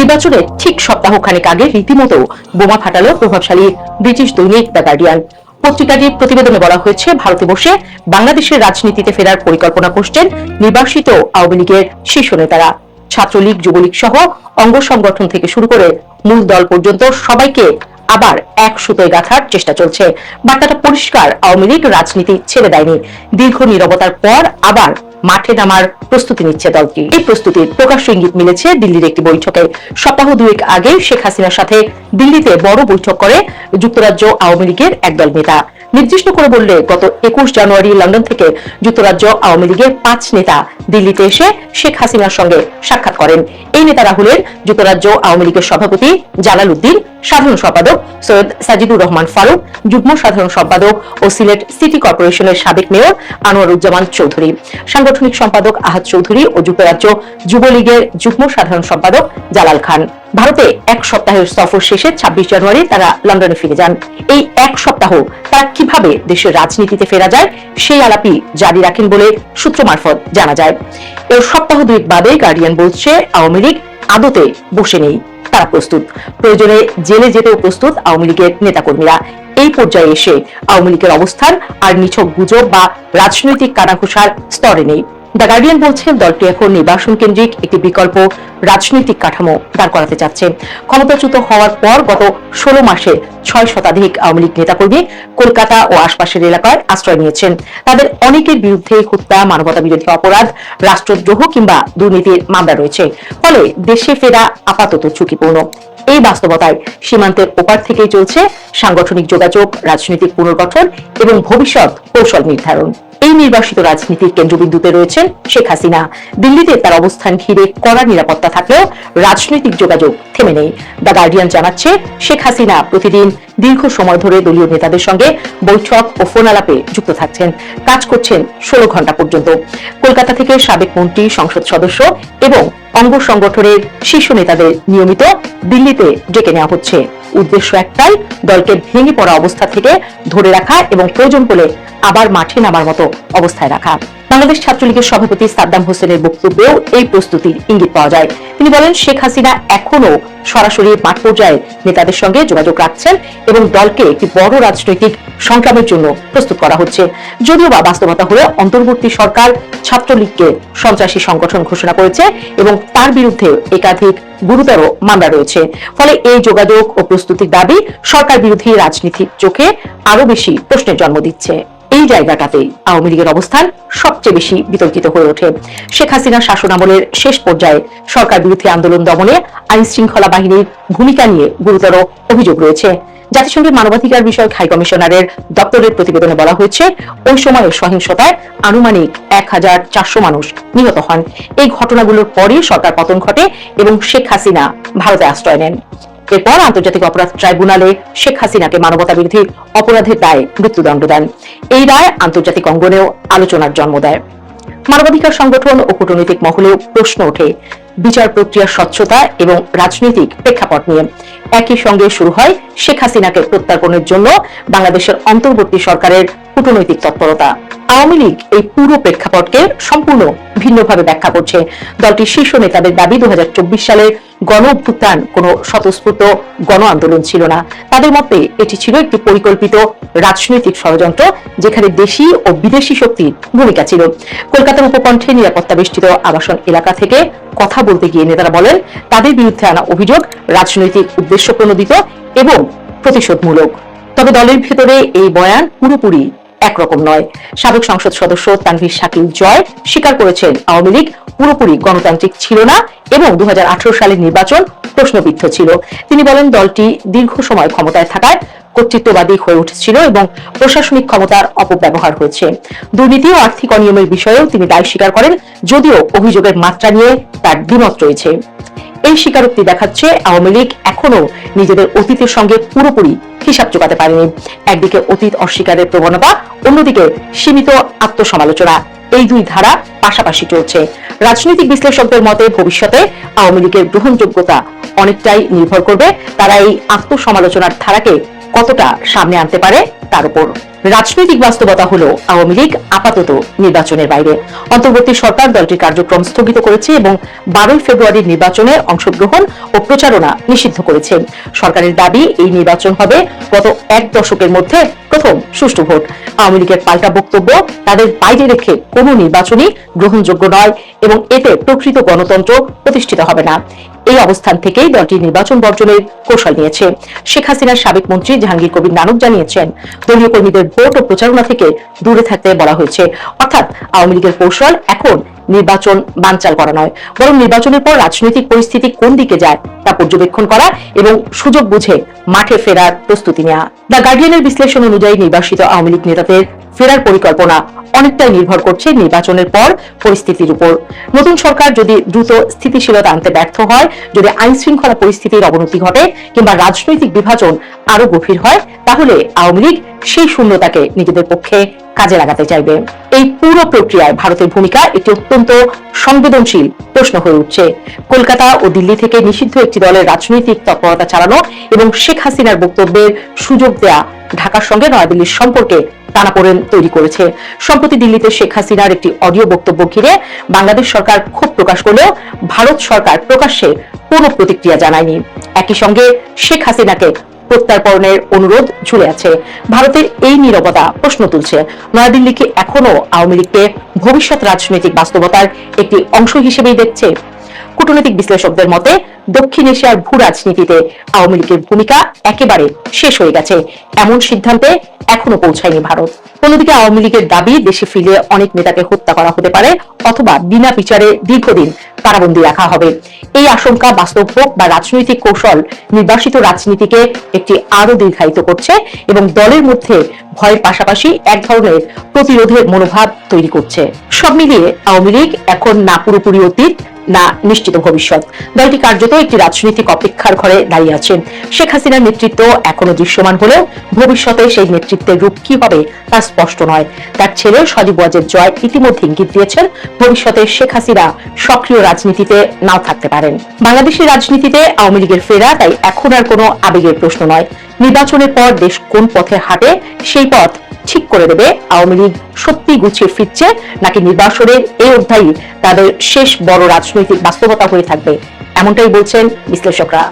নির্বাচনের ঠিক সপ্তাহখানেক আগে রীতিমতো বোমা ফাটালো প্রভাবশালী ব্রিটিশ দৈনিক দ্য গার্ডিয়ান। পত্রিকাটির প্রতিবেদনে বলা হয়েছে, ভারতে বসে বাংলাদেশের রাজনীতিতে ফেরার পরিকল্পনা করছেন নির্বাসিত আওয়ামী লীগের শীর্ষ নেতারা। ছাত্রলীগ, যুবলীগ সহ অঙ্গ সংগঠন থেকে শুরু করে মূল দল পর্যন্ত সবাইকে আবার এক সুতোয় গাঁথার চেষ্টা চলছে। বার্তাটা পরিষ্কার, আওয়ামী লীগ রাজনীতি ছেড়ে দেয়নি। দীর্ঘ নীরবতার পর আবার মাঠে নামার প্রস্তুতি নিচ্ছে দলটি। এই প্রস্তুতির প্রকাশ্য ইঙ্গিত মিলেছে দিল্লির একটি বৈঠকে। সপ্তাহ দুয়েক আগে শেখ হাসিনার সাথে দিল্লিতে বড় বৈঠক করে যুক্তরাজ্য আওয়ামী লীগের একদল নেতা। নির্দিষ্ট করে বললে গত 21 জানুয়ারি লন্ডন থেকে যুক্তরাজ্য আওয়ামী লীগের 5 নেতা দিল্লিতে এসে শেখ হাসিনার সঙ্গে সাক্ষাৎ করেন। এই নেতারা হলেন যুক্তরাজ্য আওয়ামী লীগের সভাপতি জালাল উদ্দিন, সাধারণ সম্পাদক সৈয়দ সাজিদুর রহমান ফারুক, যুগ্ম সাধারণ সম্পাদক ও সিলেট সিটি কর্পোরেশনের সাবেক মেয়র আনোয়ারুজ্জামান চৌধুরী, সাংগঠনিক সম্পাদক আহাদ চৌধুরী ও যুক্তরাজ্য যুবলীগের যুগ্ম সাধারণ সম্পাদক জালাল খান। ভারতে এক সপ্তাহের সফর শেষে 26 জানুয়ারি তারা লন্ডনে ফিরে যান। এই এক সপ্তাহ তারা কিভাবে দেশের রাজনীতিতে ফেরা যায় সেই আলাপই জারি রাখেন বলে সূত্র মারফত জানা যায়। এর সপ্তাহ দুয়েক বাদে গার্ডিয়ান বলছে, আওয়ামী লীগ আদতে বসে নেই, তারা প্রস্তুত। প্রয়োজনে জেলে যেতেও প্রস্তুত আওয়ামী লীগের নেতাকর্মীরা। এই পর্যায়ে এসে আওয়ামী লীগের অবস্থান আর নিছক গুজব বা রাজনৈতিক কানাঘুষার স্তরে নেই। দ্য গার্ডিয়ান বলছে, দলটি এখন নির্বাচন কেন্দ্রিক একটি বিকল্প রাজনৈতিক কাঠামো দাঁড় করাতে চাচ্ছে। ক্ষমতাচ্যুত হওয়ার পর গত 16 মাসে 6 শতাধিক আওয়ামী লীগ নেতাকর্মী কলকাতা ও আশপাশের এলাকায় আশ্রয় নিয়েছেন। তাদের অনেকের বিরুদ্ধে হত্যা, মানবতা বিরোধী অপরাধ, রাষ্ট্রদ্রোহ কিংবা দুর্নীতির মামলা রয়েছে। ফলে দেশে ফেরা আপাতত ঝুঁকিপূর্ণ। এই বাস্তবতায় সীমান্তের ওপার থেকেই চলছে সাংগঠনিক যোগাযোগ, রাজনৈতিক পুনর্গঠন এবং ভবিষ্যৎ কৌশল নির্ধারণ। এই নির্বাসিত রাজনীতির কেন্দ্রবিন্দুতে রয়েছেন শেখ হাসিনা। দিল্লিতে তার অবস্থান ঘিরে কড়া নিরাপত্তা থাকলেও রাজনৈতিক যোগাযোগ থেমে নেই। দ্য গার্ডিয়ান জানাচ্ছে, শেখ হাসিনা প্রতিদিন দীর্ঘ সময় ধরে দলীয় নেতাদের সঙ্গে বৈঠক ও ফোন আলাপে যুক্ত থাকছেন, কাজ করছেন 16 ঘন্টা পর্যন্ত। কলকাতা থেকে সাবেক মন্ত্রী, সংসদ সদস্য এবং অঙ্গ সংগঠনের শীর্ষ নেতাদের নিয়মিত দিল্লিতে ডেকে নেওয়া হচ্ছে। উদ্দেশ্য একটাই, দলকে ভেঙে পড়া অবস্থা থেকে ধরে রাখা এবং প্রয়োজন হলে আবার মাঠে নামার মতো অবস্থায় রাখা। বাংলাদেশ ছাত্রলীগের সভাপতি সাদ্দাম হোসেনের বক্তব্যেও এই প্রস্তুতির ইঙ্গিত পাওয়া যায়। তিনি বলেন, শেখ হাসিনা এখনো সরাসরি মাঠ পর্যায়ে নেতাদের সঙ্গে যোগাযোগ রাখছেন এবং দলকে একটি বড় রাজনৈতিক সংগ্রামের জন্য প্রস্তুত করা হচ্ছে। যদিও বা বাস্তবতা হলে অন্তর্বর্তী সরকার ছাত্রলীগকে সন্ত্রাসী সংগঠন ঘোষণা করেছে এবং তার বিরুদ্ধে একাধিক গুরুতর মামলা রয়েছে। ফলে এই যোগাযোগ ও প্রস্তুতির দাবি সরকার বিরোধী রাজনীতির চোখে আরো বেশি প্রশ্নের জন্ম দিচ্ছে। এই জায়গাটাতেই আওয়ামী লীগের অবস্থান সবচেয়ে বেশি বিতর্কিত হয়ে ওঠে। শেখ হাসিনার শাসনামলের শেষ পর্যায়ে সরকার বিরোধী আন্দোলন দমনে আইন শৃঙ্খলা বাহিনীর ভূমিকা নিয়ে গুরুতর অভিযোগ রয়েছে। জাতিসংঘের মানবাধিকার বিষয়ক হাই কমিশনারের দপ্তরের প্রতিবেদনে বলা হয়েছে, ওই সময়ের সহিংসতায় আনুমানিক 1400 মানুষ নিহত হন। এই ঘটনাগুলোর পরই সরকার পতন ঘটে এবং শেখ হাসিনা ভারতে আশ্রয় নেন। এরপর আন্তর্জাতিক অপরাধ ট্রাইব্যুনালে শেখ হাসিনাকে মানবতা বিরোধী অপরাধের দায়ে মৃত্যুদণ্ড দেন। এই রায় আন্তর্জাতিক অঙ্গনেও আলোচনার জন্ম দেয়। মানবাধিকার সংগঠন ও কূটনৈতিক মহলেও প্রশ্ন ওঠে বিচার প্রক্রিয়ার স্বচ্ছতা এবং রাজনৈতিক প্রেক্ষাপট নিয়ে। একই সঙ্গে শুরু হয় শেখ হাসিনাকে প্রত্যার্পণের জন্য বাংলাদেশের অন্তর্বর্তী সরকারের কূটনৈতিক তৎপরতা। আওয়ামী লীগ এই পুরো প্রেক্ষাপটকে সম্পূর্ণ ভিন্নভাবে ব্যাখ্যা করছে। দলটির শীর্ষ নেতাদের দাবি, 2024 সালের গণ অভ্যুত্থান কোন স্বতঃস্ফূর্ত গণ আন্দোলন ছিল না। তাদের মতে এটি ছিল একটি পরিকল্পিত রাজনৈতিক ষড়যন্ত্র, যেখানে দেশি ও বিদেশি শক্তির ভূমিকা ছিল। কলকাতার উপকণ্ঠে নিরাপত্তা বেষ্টিত আবাসন এলাকা থেকে কথা বলতে গিয়ে নেতারা বলেন, তাদের বিরুদ্ধে আনা অভিযোগ রাজনৈতিক উদ্দেশ্য প্রণোদিত এবং প্রতিশোধমূলক। তবে দলের ভেতরে এই বয়ান পুরোপুরি একরকম নয়। সাবেক সংসদ সদস্য তানভীর শাকিল জয় স্বীকার করেছেন, আওয়ামী লীগ পুরোপুরি গণতান্ত্রিক ছিল না এবং 2018 সালের নির্বাচন প্রশ্নবিদ্ধ ছিল। তিনি বলেন, দলটি দীর্ঘ সময় ক্ষমতায় থাকায় কর্তৃত্ববাদী হয়ে উঠেছিল এবং প্রশাসনিক ক্ষমতার অপব্যবহার হয়েছে। দুর্নীতি ও আর্থিক অনিয়মের বিষয়েও তিনি দায় স্বীকার করেন, যদিও অভিযোগের মাত্রা নিয়ে তার দ্বিমত রয়েছে। এই স্বীকারোক্তি দেখাচ্ছে আওয়ামী লীগ এখনো নিজেদের অতীতের সঙ্গে পুরোপুরি হিসাব চোকাতে পারেনি। একদিকে অতীত অস্বীকারের প্রবণতা, অন্যদিকে সীমিত আত্মসমালোচনা, এই দুই ধারা পাশাপাশি চলছে। রাজনৈতিক বিশ্লেষকদের মতে ভবিষ্যতে আওয়ামী লীগের গ্রহণযোগ্যতা অনেকটাই নির্ভর করবে তারা এই আত্মসমালোচনার ধারাকে কতটা সামনে আনতে পারে তার উপর। রাজনৈতিক বাস্তবতা হলো আওয়ামী লীগ আপাতত নির্বাচনের বাইরে। অন্তর্বর্তী সরকার দলটির কার্যক্রম স্থগিত করেছে এবং 12 ফেব্রুয়ারির নির্বাচনে অংশগ্রহণ ও প্রচারণা নিষিদ্ধ করেছে। সরকারের দাবি এই নির্বাচন হবে গত এক দশকের মধ্যে প্রথম সুষ্ঠু ভোট। আওয়ামী লীগের পাল্টা বক্তব্য, তাদের বাইরে রেখে কোনো নির্বাচনই গ্রহণযোগ্য নয় এবং এতে প্রকৃত গণতন্ত্র প্রতিষ্ঠিত হবে না। এই অবস্থান থেকেই দলটি নির্বাচন বর্জনের কৌশল নিয়েছে। শেখ হাসিনার সাবেক মন্ত্রী জাহাঙ্গীর কবির নানক জানিয়েছেন, দলীয় কর্মীদের ভোট ও প্রচারণা থেকে দূরে থাকতে বলা হয়েছে। অর্থাৎ আওয়ামী লীগের কৌশল এখন নির্বাচন বানচাল করা নয়, বরং নির্বাচনের পর রাজনৈতিক পরিস্থিতি কোন দিকে যায় তা পর্যবেক্ষণ করা এবং সুযোগ বুঝে মাঠে ফেরার প্রস্তুতি নেওয়া। দ্য গার্ডিয়ানের বিশ্লেষণ অনুযায়ী নির্বাসিত আওয়ামী লীগ নেতাদের ফেরার পরিকল্পনা অনেকটাই নির্ভর করছে নির্বাচনের পর পরিস্থিতির উপর। নতুন সরকার যদি দ্রুত স্থিতিশীলতা আনতে ব্যর্থ হয়, যদি আইন শৃঙ্খলা পরিস্থিতির অবনতি ঘটে কিংবা রাজনৈতিক বিভাজন আরো গভীর হয়, তাহলে আওয়ামী লীগ সেই শূন্যতাকে নিজেদের পক্ষে কাজে লাগাতে চাইবে। এই পুরো প্রক্রিয়ায় ভারতের ভূমিকা একটি অত্যন্ত সংবেদনশীল প্রশ্ন হয়ে উঠছে। কলকাতা ও দিল্লি থেকে নিষিদ্ধ একটি দলের রাজনৈতিক তৎপরতা চালানো এবং শেখ হাসিনার বক্তব্যের সুযোগ দেয়া ঢাকার সঙ্গে নয়াদিল্লির সম্পর্কে টানাপোড়েন তৈরি করেছে। সম্প্রতি দিল্লিতে শেখ হাসিনার একটি অডিও বক্তব্য ঘিরে বাংলাদেশ সরকার ক্ষোভ প্রকাশ করলেও ভারত সরকার প্রকাশ্যে কোনো প্রতিক্রিয়া জানায়নি। একই সঙ্গে শেখ হাসিনাকে প্রত্যার্পণের অনুরোধ ঝুলে আছে। ভারতের এই নীরবতা প্রশ্ন তুলছে, নয়াদিল্লিকে এখনো আওয়ামী লীগকে ভবিষ্যৎ রাজনৈতিক বাস্তবতার একটি অংশ হিসেবেই দেখছে। কূটনৈতিক বিশ্লেষকদের মতে দক্ষিণ এশিয়ার ভূ রাজনীতিতে আওয়ামী লীগের ভূমিকা একেবারে শেষ হয়ে গেছে, এমন সিদ্ধান্তে এখনো পৌঁছায়নি ভারত। অন্যদিকে আওয়ামী লীগের দাবি, দেশে ফিরে অনেক নেতাকে হত্যা করা হতে পারে অথবা বিনা বিচারে দীর্ঘদিন কারাবন্দী রাখা হবে। এই আশঙ্কা বাস্তব হোক বা রাজনৈতিক কৌশল নির্বাসিত রাজনীতিকে একটি আরো দীর্ঘায়িত করছে এবং দলের মধ্যে ভয়ের পাশাপাশি এক ধরনের প্রতিরোধের মনোভাব তৈরি করছে। সব মিলিয়ে আওয়ামী লীগ এখন না পুরোপুরি অতীত, না নিশ্চিত ভবিষ্যৎ। দলটি কার্যত একটি রাজনৈতিক অপেক্ষার ঘরে দাঁড়িয়ে আছেন। শেখ হাসিনার নেতৃত্ব এখনো দৃশ্যমান হলেও ভবিষ্যতে সেই নেতৃত্বের রূপ কি হবে তা স্পষ্ট নয়। তার ছেলে সজীব ওয়াজেদ জয় ইতিমধ্যে ইঙ্গিত দিয়েছেন, ভবিষ্যতে শেখ হাসিনা সক্রিয় রাজনীতিতে নাও থাকতে পারেন। বাংলাদেশের রাজনীতিতে আওয়ামী লীগের ফেরা তাই এখন আর কোনো আবেগের প্রশ্ন নয়। নির্বাচনের পর দেশ কোন পথে হাঁটে সেই পথ ঠিক করে দেবে আওয়ামী লীগ সত্যি গুছিয়ে ফিরছে নাকি নির্বাসনের এই অধ্যায়ই তাদের শেষ বড় রাজনৈতিক বাস্তবতা হয়ে থাকবে, এমনটাই বলছেন বিশ্লেষকরা।